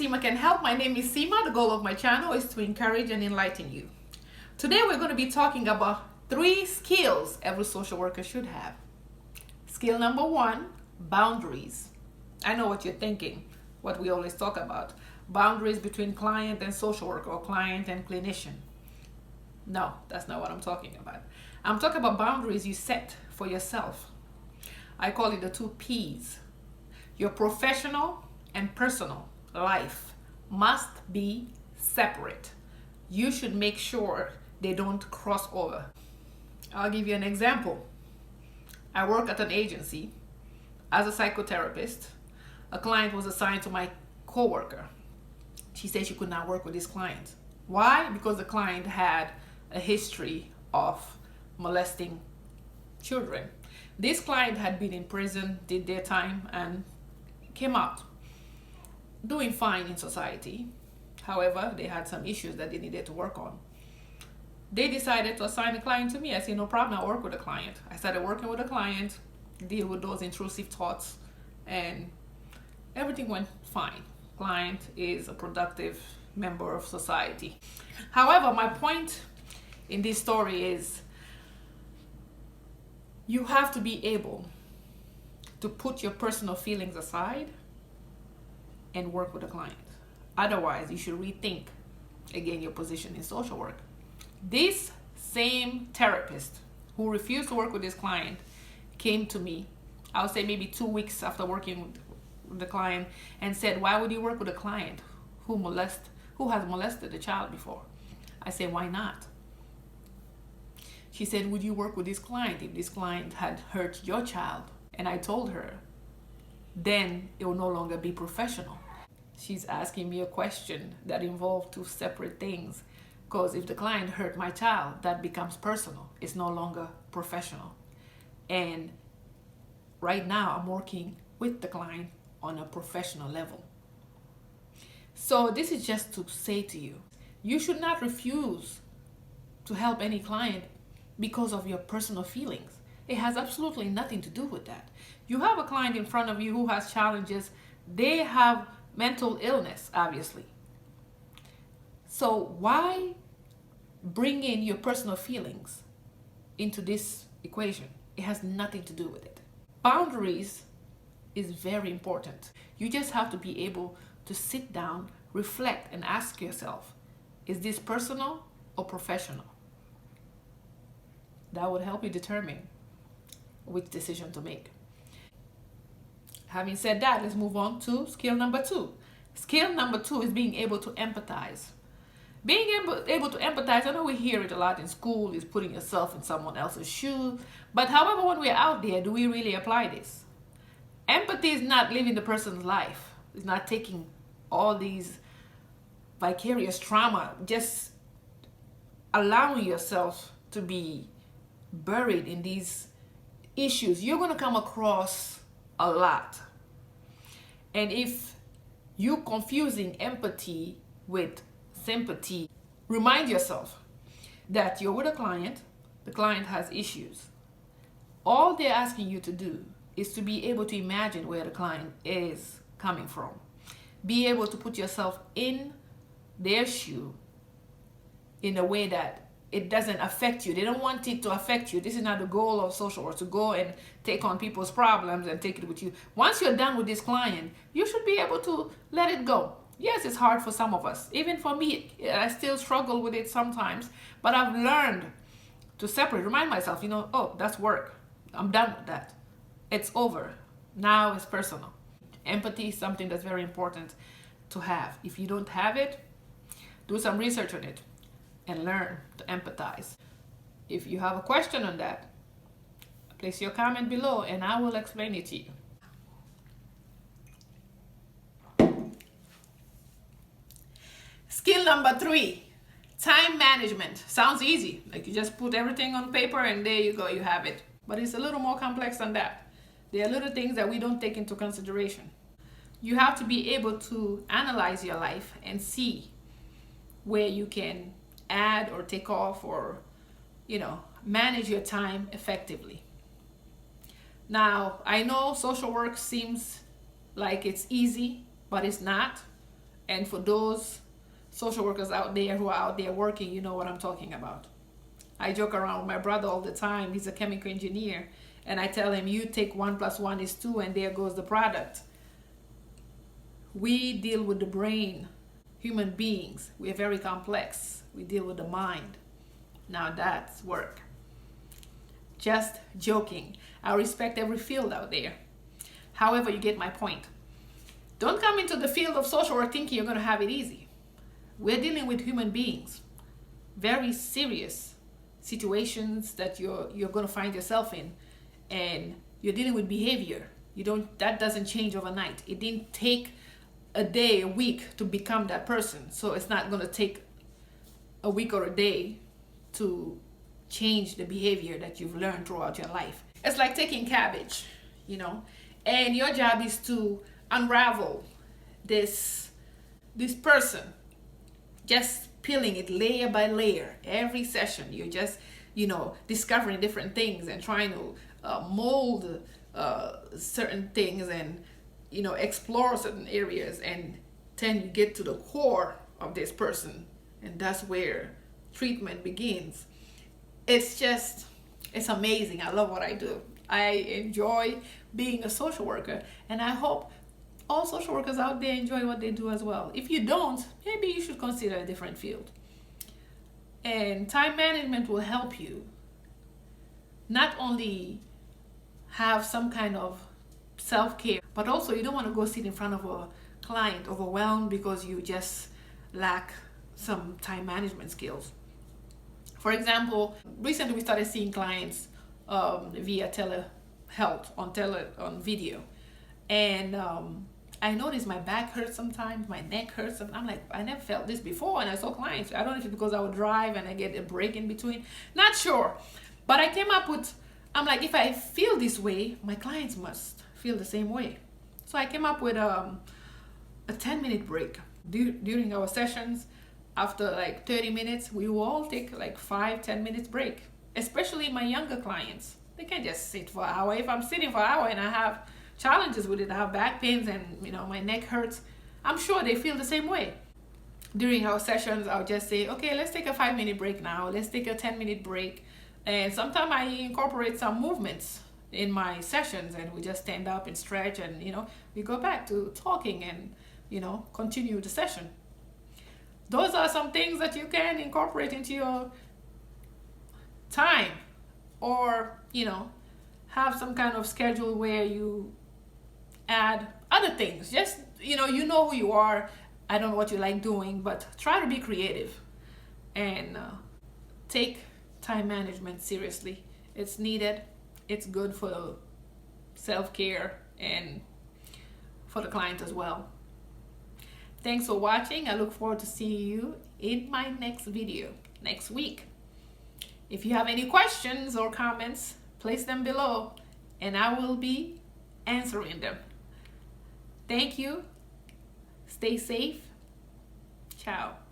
Simacanhelp. My name is Sima. The goal of my channel is to encourage and enlighten you. Today we're going to be talking about 3 skills every social worker should have. Skill number 1, boundaries. I know what you're thinking, what we always talk about. Boundaries between client and social worker or client and clinician. No, that's not what I'm talking about. I'm talking about boundaries you set for yourself. I call it the 2 P's. Your professional and personal life must be separate. You should make sure they don't cross over. I'll give you an example. I work at an agency as a psychotherapist. A client was assigned to my coworker. She said she could not work with this client. Why? Because the client had a history of molesting children. This client had been in prison, did their time, and came out doing fine in society. However, they had some issues that they needed to work on. They decided to assign the client to me. I said, no problem, I'll work with the client. I started working with the client, deal with those intrusive thoughts, and everything went fine. Client is a productive member of society. However, my point in this story is you have to be able to put your personal feelings aside and work with a client. Otherwise, you should rethink again your position in social work. This same therapist who refused to work with this client came to me, I would say maybe 2 weeks after working with the client, and said, why would you work with a client who has molested a child before? I said, why not? She said, would you work with this client if this client had hurt your child? And I told her, then it will no longer be professional. She's asking me a question that involved 2 separate things. Because if the client hurt my child, that becomes personal. It's no longer professional. And right now I'm working with the client on a professional level. So this is just to say to you, you should not refuse to help any client because of your personal feelings. It has absolutely nothing to do with that. You have a client in front of you who has challenges. They have mental illness, obviously. So why bring in your personal feelings into this equation? It has nothing to do with it. Boundaries is very important. You just have to be able to sit down, reflect, and ask yourself, is this personal or professional? That would help you determine which decision to make. Having said that, let's move on to skill number 2. Skill number 2 is being able to empathize. Being able to empathize, I know we hear it a lot in school, is putting yourself in someone else's shoes. But however, when we're out there, do we really apply this? Empathy is not living the person's life. It's not taking all these vicarious trauma, just allowing yourself to be buried in these issues. You're going to come across a lot. And if you're confusing empathy with sympathy, remind yourself that you're with a client, the client has issues. All they're asking you to do is to be able to imagine where the client is coming from. Be able to put yourself in their shoe in a way that it doesn't affect you. They don't want it to affect you. This is not the goal of social work, to go and take on people's problems and take it with you. Once you're done with this client, you should be able to let it go. Yes, it's hard for some of us. Even for me, I still struggle with it sometimes. But I've learned to separate, remind myself, oh, that's work. I'm done with that. It's over. Now it's personal. Empathy is something that's very important to have. If you don't have it, do some research on it and learn to empathize. If you have a question on that, place your comment below and I will explain it to you. Skill number 3, time management. Sounds easy, like you just put everything on paper and there you go, you have it. But it's a little more complex than that. There are little things that we don't take into consideration. You have to be able to analyze your life and see where you can add or take off or, manage your time effectively. Now, I know social work seems like it's easy, but it's not. And for those social workers out there who are out there working, you know what I'm talking about. I joke around with my brother all the time. He's a chemical engineer. And I tell him, you take 1 + 1 is 2, and there goes the product. We deal with the brain. Human beings, we're very complex. We deal with the mind. Now that's work. Just joking. I respect every field out there. However, you get my point. Don't come into the field of social work thinking you're going to have it easy. We're dealing with human beings. Very serious situations that you're going to find yourself in. And you're dealing with behavior. That doesn't change overnight. It didn't take a day, a week to become that person. So it's not going to take a week or a day to change the behavior that you've learned throughout your life. It's like taking cabbage, you know, and your job is to unravel this person, just peeling it layer by layer. Every session you're just, you know, discovering different things and trying to mold certain things and, you know, explore certain areas, and then you get to the core of this person, and that's where treatment begins. It's amazing. I love what I do. I enjoy being a social worker, and I hope all social workers out there enjoy what they do as well. If you don't, maybe you should consider a different field. And time management will help you not only have some kind of self-care, but also you don't want to go sit in front of a client overwhelmed because you just lack some time management skills. For example, recently we started seeing clients via telehealth on video, and I noticed my back hurts sometimes, my neck hurts, and I'm like, I never felt this before. And I saw clients, I don't know if it's because I would drive and I get a break in between, not sure, but I came up with, I'm like, if I feel this way, my clients must feel the same way. So I came up with a 10-minute break during our sessions. After like 30 minutes, we will all take like 5-10 minutes break, especially my younger clients. They can't just sit for an hour. If I'm sitting for an hour and I have challenges with it, I have back pains and, you know, my neck hurts, I'm sure they feel the same way. During our sessions, I'll just say, okay, let's take a 5-minute break now. Let's take a 10-minute break. And sometimes I incorporate some movements in my sessions, and we just stand up and stretch, and, you know, we go back to talking and, you know, continue the session. Those are some things that you can incorporate into your time, or, you know, have some kind of schedule where you add other things. Just, you know who you are. I don't know what you like doing, but try to be creative and take time management seriously. It's needed. It's good for self-care and for the client as well. Thanks for watching. I look forward to seeing you in my next video next week. If you have any questions or comments, place them below and I will be answering them. Thank you. Stay safe. Ciao.